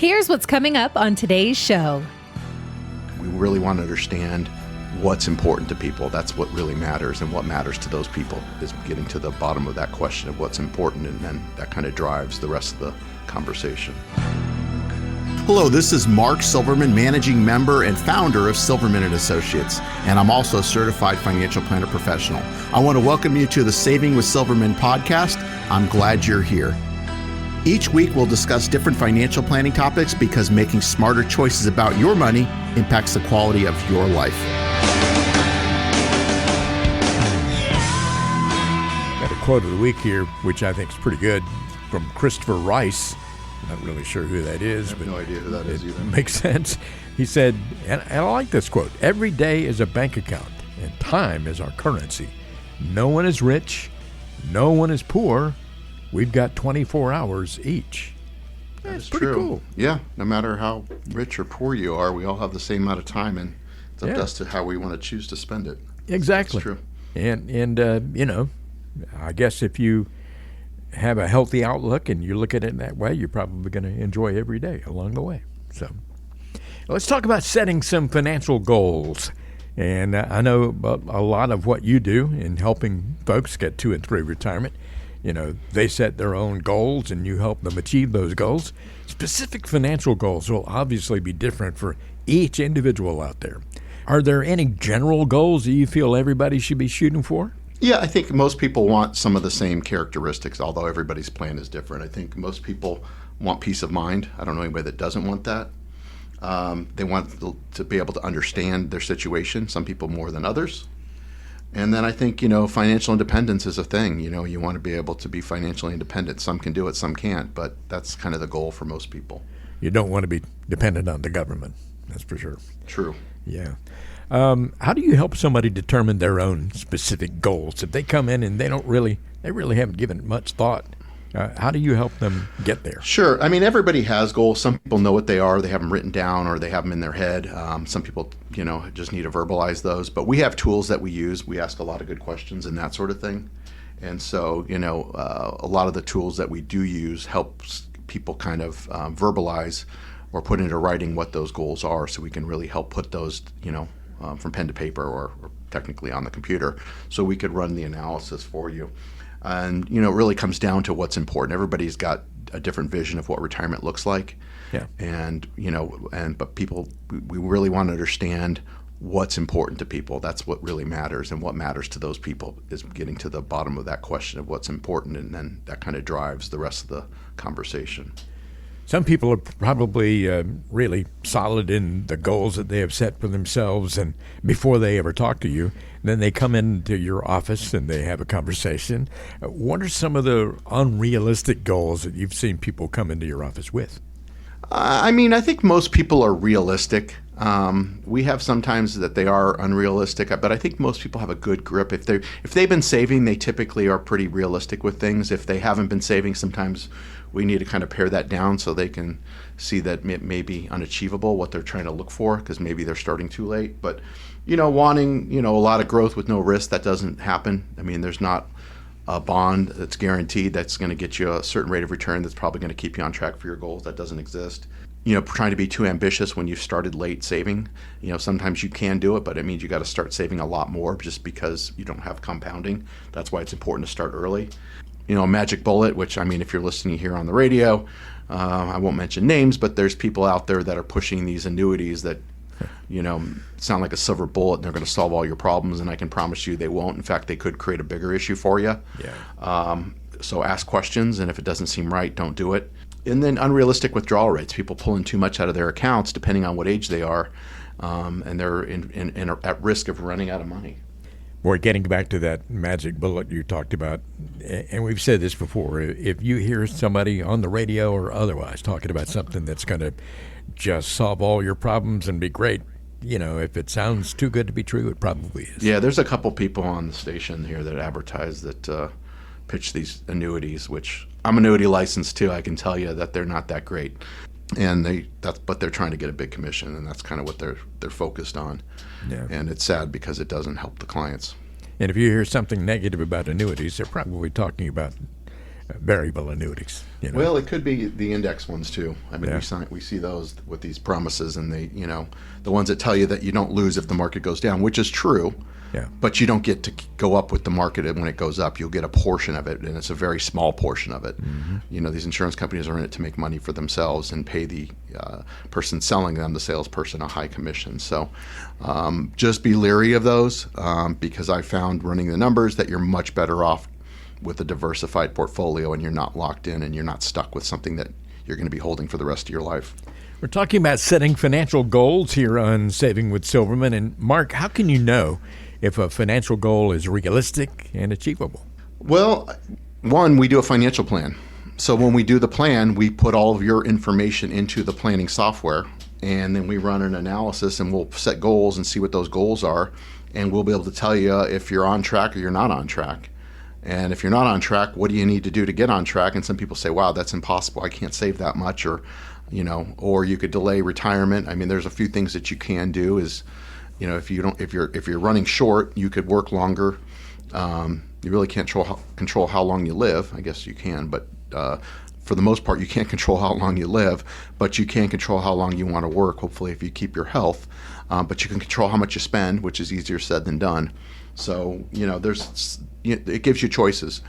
Here's what's coming up on today's show. We really want to understand what's important to people. That's what really matters, and what matters to those people is getting to the bottom of that question of what's important, and then that kind of drives the rest of the conversation. Hello, this is Mark Silverman, managing member and founder of Silverman & Associates, and I'm also a certified financial planner professional. I want to welcome you to the Saving with Silverman podcast. I'm glad you're here. Each week, we'll discuss different financial planning topics because making smarter choices about your money impacts the quality of your life. Got a quote of the week here, which I think is pretty good, from Christopher Rice. Not really sure who that is. I have but no idea who that is either. Makes sense. He said, and I like this quote, "Every day is a bank account, and time is our currency. No one is rich, no one is poor. We've got 24 hours each." That's pretty true. cool. Yeah, no matter how rich or poor you are, we all have the same amount of time, and it's up to us to how we want to choose to spend it. Exactly. That's true. And you know, I guess if you have a healthy outlook and you look at it that way, you're probably going to enjoy every day along the way. So let's talk about setting some financial goals. And I know a lot of what you do in helping folks get to and through retirement. You know, they set their own goals and you help them achieve those goals. Specific financial goals will obviously be different for each individual out there. Are there any general goals that you feel everybody should be shooting for? Yeah, I think most people want some of the same characteristics, although everybody's plan is different. I think most people want peace of mind. I don't know anybody that doesn't want that. They want to be able to understand their situation, some people more than others. And then I think, financial independence is a thing. You want to be able to be financially independent. Some can do it, some can't, but that's kind of the goal for most people. You don't want to be dependent on the government, that's for sure. True. Yeah. How do you help somebody determine their own specific goals? If they come in and they really haven't given it much thought, how do you help them get there? Sure. I mean, everybody has goals. Some people know what they are. They have them written down or they have them in their head. Some people, just need to verbalize those. But we have tools that we use. We ask a lot of good questions and that sort of thing. And so, a lot of the tools that we do use helps people kind of verbalize or put into writing what those goals are, so we can really help put those, from pen to paper or technically on the computer, so we could run the analysis for you. And, it really comes down to what's important. Everybody's got a different vision of what retirement looks like. Yeah. And, but people, we really want to understand what's important to people. That's what really matters. And what matters to those people is getting to the bottom of that question of what's important. And then that kind of drives the rest of the conversation. Some people are probably really solid in the goals that they have set for themselves, and before they ever talk to you, then they come into your office and they have a conversation. What are some of the unrealistic goals that you've seen people come into your office with? I think most people are realistic. We have sometimes that they are unrealistic, but I think most people have a good grip. If they've been saving, they typically are pretty realistic with things. If they haven't been saving, sometimes we need to kind of pare that down so they can see that it may be unachievable what they're trying to look for, because maybe they're starting too late. But wanting a lot of growth with no risk, that doesn't happen. I mean, there's not a bond that's guaranteed that's going to get you a certain rate of return that's probably going to keep you on track for your goals. That doesn't exist. Trying to be too ambitious when you've started late saving, sometimes you can do it, but it means you got to start saving a lot more just because you don't have compounding. That's why it's important to start early. A magic bullet, which, if you're listening here on the radio, I won't mention names, but there's people out there that are pushing these annuities that, sound like a silver bullet and they're going to solve all your problems, and I can promise you they won't. In fact, they could create a bigger issue for you. Yeah. So ask questions, and if it doesn't seem right, don't do it. And then unrealistic withdrawal rates, people pulling too much out of their accounts depending on what age they are, and they're at risk of running out of money. Boy, getting back to that magic bullet you talked about, and we've said this before, if you hear somebody on the radio or otherwise talking about something that's going to just solve all your problems and be great, if it sounds too good to be true, it probably is. Yeah, there's a couple people on the station here that advertise that pitch these annuities, which I'm annuity licensed too. I can tell you that they're not that great. And but they're trying to get a big commission, and that's kind of what they're focused on. Yeah. And it's sad because it doesn't help the clients. And if you hear something negative about annuities, they're probably talking about variable annuities. Well, it could be the index ones too. I mean, Yeah. we see those with these promises, and they, the ones that tell you that you don't lose if the market goes down, which is true. Yeah. But you don't get to go up with the market when it goes up. You'll get a portion of it, and it's a very small portion of it. Mm-hmm. These insurance companies are in it to make money for themselves and pay the person selling them, the salesperson, a high commission. So just be leery of those because I found running the numbers that you're much better off with a diversified portfolio, and you're not locked in, and you're not stuck with something that you're going to be holding for the rest of your life. We're talking about setting financial goals here on Saving with Silverman. And Mark, how can you know if a financial goal is realistic and achievable? Well, one, we do a financial plan. So when we do the plan, we put all of your information into the planning software, and then we run an analysis, and we'll set goals and see what those goals are, and we'll be able to tell you if you're on track or you're not on track. And if you're not on track, what do you need to do to get on track? And some people say, wow, that's impossible. I can't save that much. Or you could delay retirement. I mean, there's a few things that you can do is, if you're running short, you could work longer. You really can't control how long you live. I guess you can, but for the most part, you can't control how long you live, but you can control how long you want to work, hopefully, if you keep your health. But you can control how much you spend, which is easier said than done. So, it gives you choices.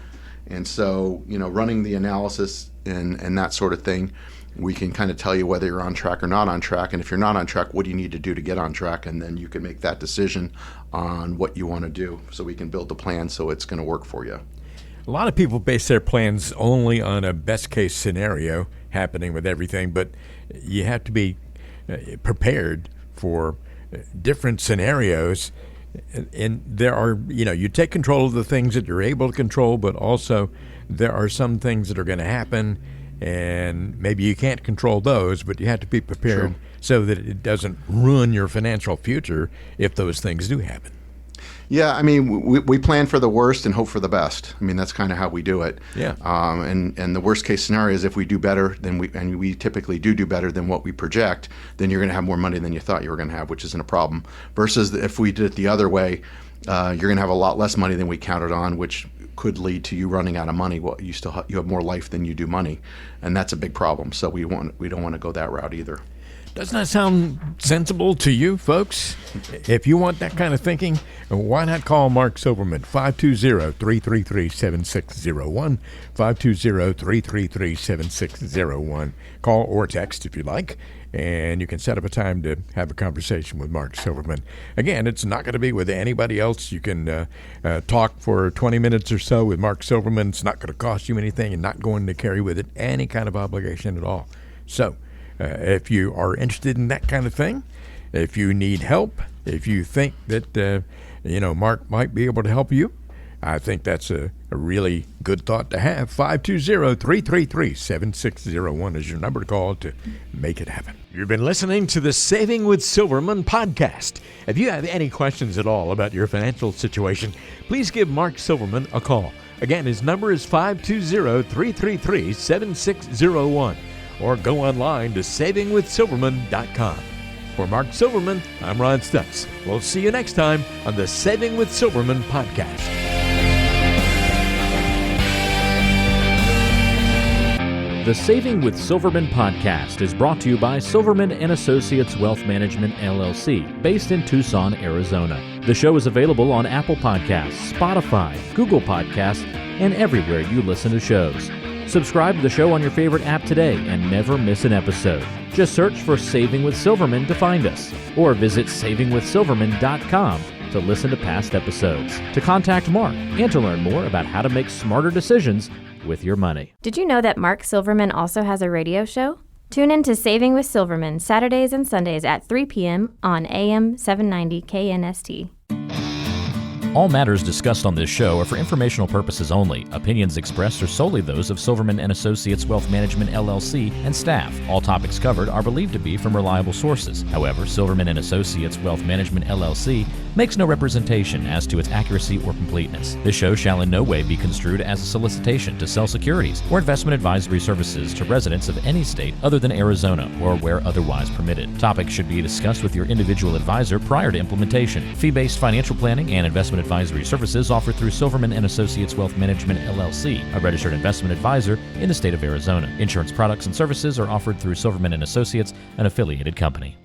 And so, running the analysis and that sort of thing, we can kind of tell you whether you're on track or not on track. And if you're not on track, what do you need to do to get on track? And then you can make that decision on what you want to do, so we can build the plan so it's going to work for you. A lot of people base their plans only on a best case scenario happening with everything, but you have to be prepared for different scenarios. And there are, you take control of the things that you're able to control, but also there are some things that are going to happen, and maybe you can't control those, but you have to be prepared so that it doesn't ruin your financial future if those things do happen. Yeah, I mean, we plan for the worst and hope for the best. I mean, that's kind of how we do it. Yeah. And the worst case scenario is if we do better than we typically do better than what we project, then you're going to have more money than you thought you were going to have, which isn't a problem. Versus if we did it the other way, you're going to have a lot less money than we counted on, which could lead to you running out of money. Well, you have more life than you do money, and that's a big problem. So we don't want to go that route either. Doesn't that sound sensible to you, folks? If you want that kind of thinking, why not call Mark Silverman, 520-333-7601, 520-333-7601. Call or text if you like, and you can set up a time to have a conversation with Mark Silverman. Again, it's not going to be with anybody else. You can talk for 20 minutes or so with Mark Silverman. It's not going to cost you anything and not going to carry with it any kind of obligation at all. So, if you are interested in that kind of thing, if you need help, if you think that Mark might be able to help you, I think that's a really good thought to have. 520-333-7601 is your number to call to make it happen. You've been listening to the Saving with Silverman podcast. If you have any questions at all about your financial situation, please give Mark Silverman a call. Again, his number is 520-333-7601. Or go online to savingwithsilverman.com. For Mark Silverman, I'm Ron Stutz. We'll see you next time on the Saving with Silverman podcast. The Saving with Silverman podcast is brought to you by Silverman & Associates Wealth Management, LLC, based in Tucson, Arizona. The show is available on Apple Podcasts, Spotify, Google Podcasts, and everywhere you listen to shows. Subscribe to the show on your favorite app today and never miss an episode. Just search for Saving with Silverman to find us, or visit savingwithsilverman.com to listen to past episodes, to contact Mark, and to learn more about how to make smarter decisions with your money. Did you know that Mark Silverman also has a radio show? Tune in to Saving with Silverman Saturdays and Sundays at 3 p.m. on AM 790 KNST. All matters discussed on this show are for informational purposes only. Opinions expressed are solely those of Silverman & Associates Wealth Management, LLC, and staff. All topics covered are believed to be from reliable sources. However, Silverman & Associates Wealth Management, LLC, makes no representation as to its accuracy or completeness. This show shall in no way be construed as a solicitation to sell securities or investment advisory services to residents of any state other than Arizona or where otherwise permitted. Topics should be discussed with your individual advisor prior to implementation. Fee-based financial planning and investment advisory services offered through Silverman & Associates Wealth Management, LLC, a registered investment advisor in the state of Arizona. Insurance products and services are offered through Silverman & Associates, an affiliated company.